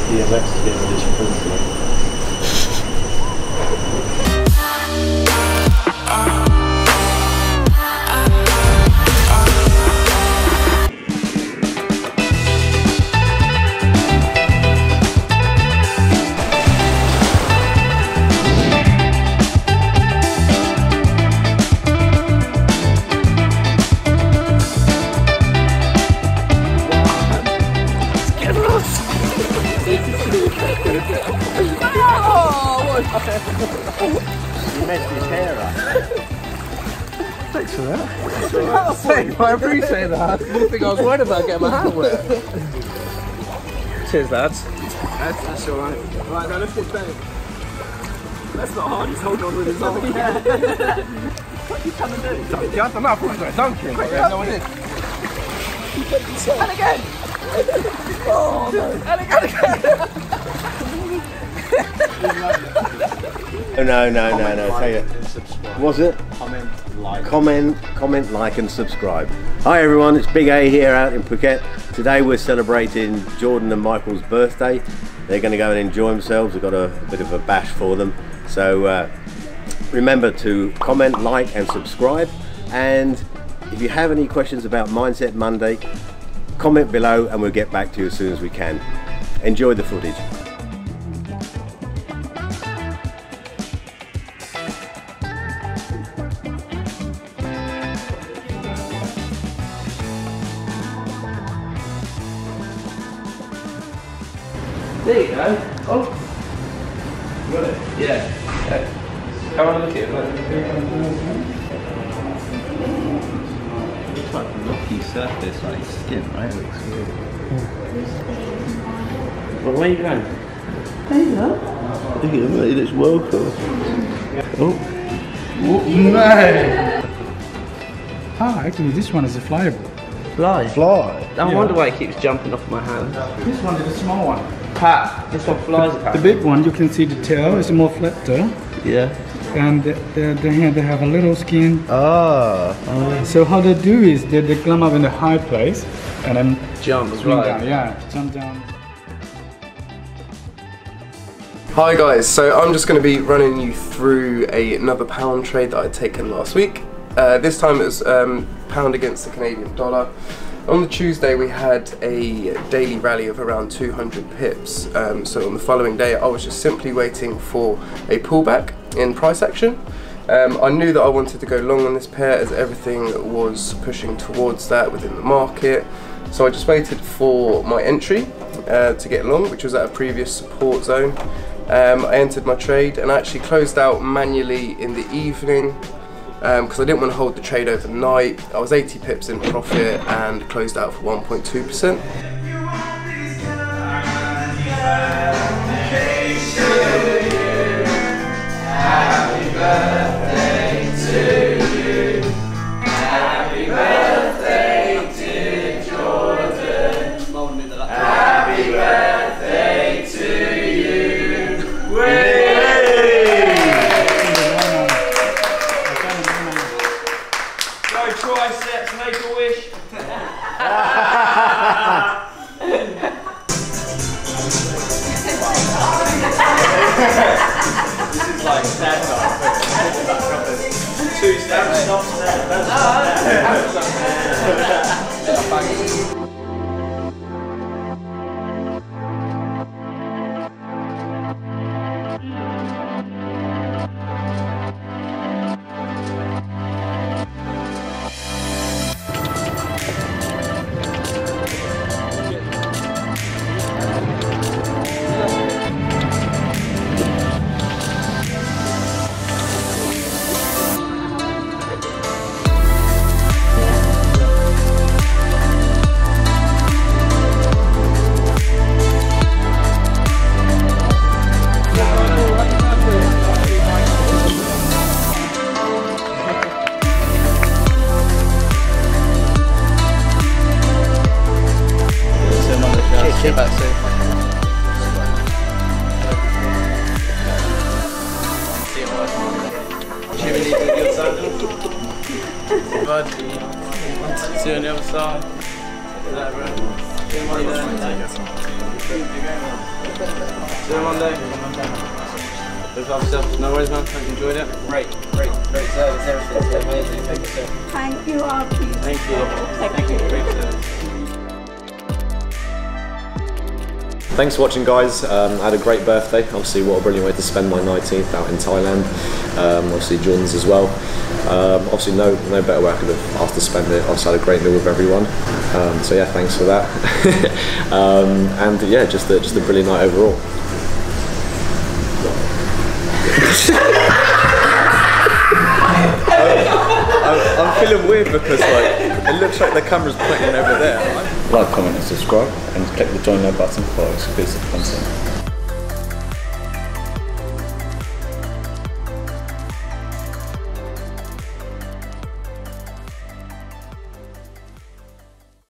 DMX to get this proof. You messed his hair up. Thanks for that. Thanks, I appreciate that. You think I was worried about getting my hand wet? Cheers, lads. That's alright. Right, now lift it down. That's not hard, just hold on with his arm. What are you trying to do? Dunking? I don't know, I thought he was going dunking. No one did. And again! Oh no! And again! No. Tell you. Was it? Comment, like and subscribe. Hi everyone, it's Big A here out in Phuket. Today we're celebrating Jordan and Michael's birthday. They're going to go and enjoy themselves. We've got a bit of a bash for them. So remember to comment, like and subscribe. And if you have any questions about Mindset Monday, comment below and we'll get back to you as soon as we can. Enjoy the footage. There you go. Oh. Got it? Yeah. Come on, look at it. It's like a rocky surface, like skin, right? It looks weird. Well, where are you going? There you go. Look at him, mate. He looks well cool. Oh, no! Ah, actually, this one is a flyable. Fly. Fly. I wonder why it keeps jumping off my hand. This one is a small one. Pat, this one flies a pat. The big one, you can see the tail is more flatter. Yeah. And they have a little skin. Ah. So how they do is they climb up in the high place and then Jump as swing well. down. Yeah, jump down. Hi guys, so I'm just going to be running you through another pound trade that I'd taken last week. This time it was pound against the Canadian dollar. On the Tuesday we had a daily rally of around 200 pips, so on the following day I was just simply waiting for a pullback in price action. I knew that I wanted to go long on this pair as everything was pushing towards that within the market, so I just waited for my entry to get long, which was at a previous support zone. I entered my trade and I actually closed out manually in the evening because I didn't want to hold the trade overnight. I was 80 pips in profit and closed out for 1.2%. Happy birthday to you. Happy birthday to Jordan. Happy birthday to you. Go triceps, make a wish. This is like stand-up. Two stand-ups there. Back soon. Jimmy, do the other side. Bud, 1, 2 on the other side. Is that right? See you Monday. Look after yourself. No worries, man. Hope you enjoyed it. Great service, everything's amazing. Thank you, sir. Thank you, Archie. Thank you. Thank you. Great service. Thanks for watching, guys. I had a great birthday. Obviously, what a brilliant way to spend my 19th out in Thailand. Obviously, Jordan's as well. Obviously, no better way I could have asked to spend it. Also had a great meal with everyone. So yeah, thanks for that. And yeah, just a brilliant night overall. I'm feeling weird because like it looks like the camera's pointing over there. Like, comment and subscribe and click the join now button for exclusive content.